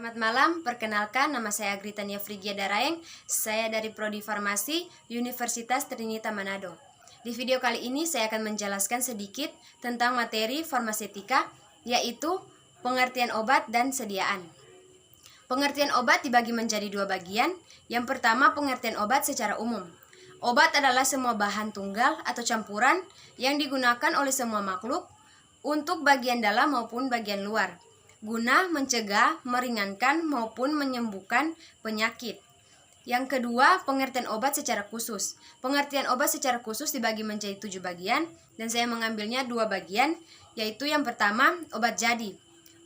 Selamat malam, perkenalkan nama saya Agritania Frigia Daraeng. Saya dari Prodi Farmasi Universitas Trinita Manado. Di video kali ini saya akan menjelaskan sedikit tentang materi farmasetika, yaitu pengertian obat dan sediaan. Pengertian obat dibagi menjadi dua bagian. Yang pertama, pengertian obat secara umum. Obat adalah semua bahan tunggal atau campuran yang digunakan oleh semua makhluk untuk bagian dalam maupun bagian luar, guna mencegah, meringankan, maupun menyembuhkan penyakit. Yang kedua, pengertian obat secara khusus. Pengertian obat secara khusus dibagi menjadi 7 bagian, dan saya mengambilnya 2 bagian, yaitu yang pertama, obat jadi.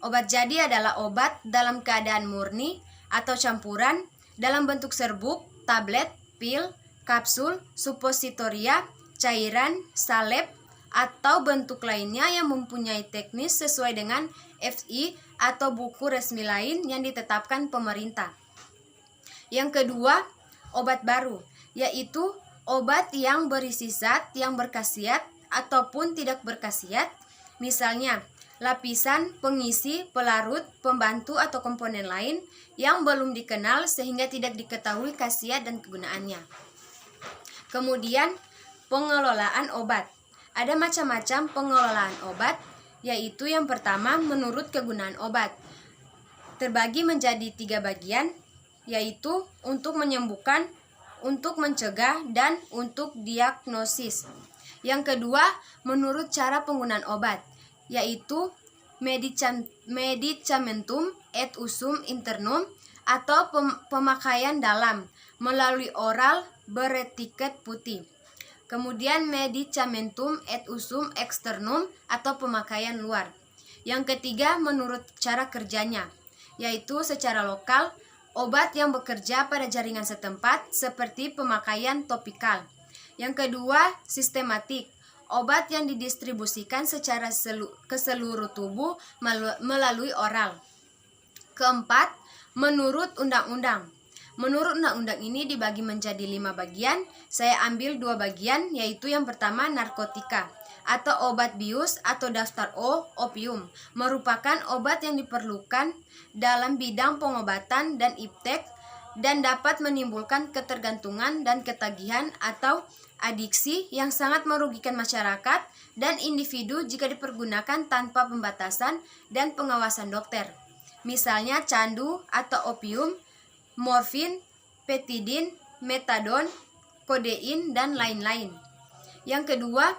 Obat jadi adalah obat dalam keadaan murni atau campuran dalam bentuk serbuk, tablet, pil, kapsul, supositoria, cairan, salep, atau bentuk lainnya yang mempunyai teknis sesuai dengan FI atau buku resmi lain yang ditetapkan pemerintah. Yang kedua, obat baru, yaitu obat yang berisi zat yang berkhasiat ataupun tidak berkhasiat, misalnya lapisan, pengisi, pelarut, pembantu atau komponen lain yang belum dikenal sehingga tidak diketahui khasiat dan kegunaannya. Kemudian, pengelolaan obat. Ada macam-macam pengelolaan obat, yaitu yang pertama menurut kegunaan obat. Terbagi menjadi 3 bagian, yaitu untuk menyembuhkan, untuk mencegah, dan untuk diagnosis. Yang kedua, menurut cara penggunaan obat, yaitu medicamentum et usum internum atau pemakaian dalam melalui oral beretiket putih. Kemudian medicamentum et usum externum atau pemakaian luar. Yang ketiga, menurut cara kerjanya, yaitu secara lokal, obat yang bekerja pada jaringan setempat seperti pemakaian topikal. Yang kedua, sistematik, obat yang didistribusikan secara ke seluruh tubuh melalui oral. Keempat, menurut undang-undang. Menurut undang-undang ini dibagi menjadi 5 bagian. Saya ambil 2 bagian, yaitu yang pertama narkotika atau obat bius atau daftar O, opium, merupakan obat yang diperlukan dalam bidang pengobatan dan iptek dan dapat menimbulkan ketergantungan dan ketagihan atau adiksi yang sangat merugikan masyarakat dan individu jika dipergunakan tanpa pembatasan dan pengawasan dokter. Misalnya candu atau opium, morfin, petidin, metadon, kodein, dan lain-lain. Yang kedua,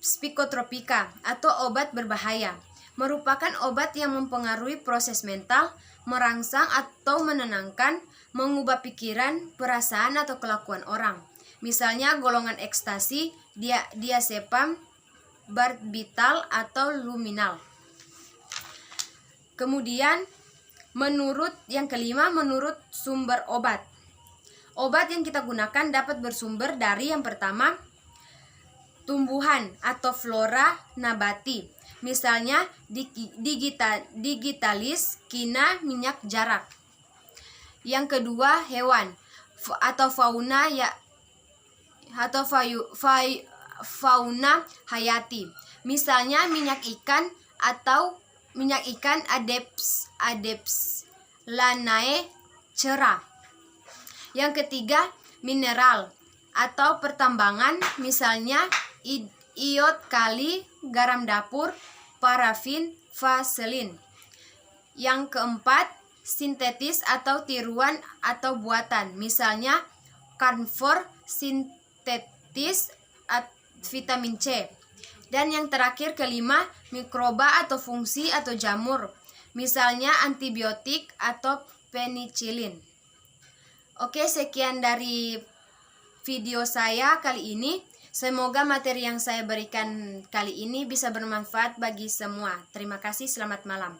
psikotropika atau obat berbahaya, merupakan obat yang mempengaruhi proses mental, merangsang atau menenangkan, mengubah pikiran, perasaan, atau kelakuan orang. Misalnya golongan ekstasi, diazepam, barbital, atau luminal. Kemudian, yang kelima, menurut sumber obat. Obat yang kita gunakan dapat bersumber dari yang pertama, tumbuhan atau flora nabati. Misalnya digitalis, kina, minyak jarak. Yang kedua, hewan atau fauna fauna hayati. Misalnya minyak ikan atau minyak ikan Adepts lanae cerah. Yang ketiga, mineral atau pertambangan, misalnya iod kali, garam dapur, parafin, vaselin. Yang keempat, sintetis atau tiruan atau buatan, misalnya camfor sintetis, vitamin C. Dan yang terakhir, kelima, mikroba atau fungsi atau jamur, misalnya antibiotik atau penicillin. Oke, sekian dari video saya kali ini. Semoga materi yang saya berikan kali ini bisa bermanfaat bagi semua. Terima kasih, selamat malam.